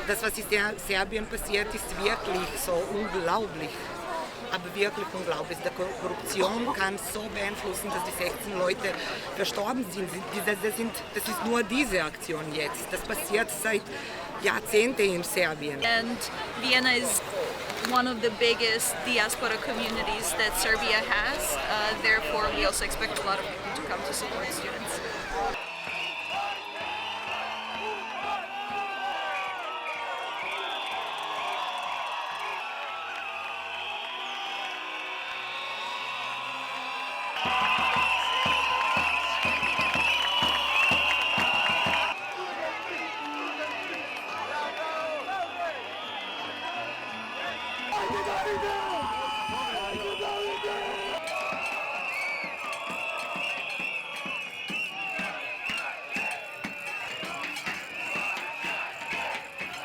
Das, was in Serbien passiert, ist wirklich so unglaublich. Aber wirklich unglaublich. Die Korruption kann so beeinflussen, dass die 16 Leute verstorben sind. Das ist nur diese Aktion jetzt. Das passiert seit Jahrzehnten in Serbien. And Vienna is one of the biggest diaspora communities that Serbia has. Therefore, we also expect a lot of people to come to support students. Hadi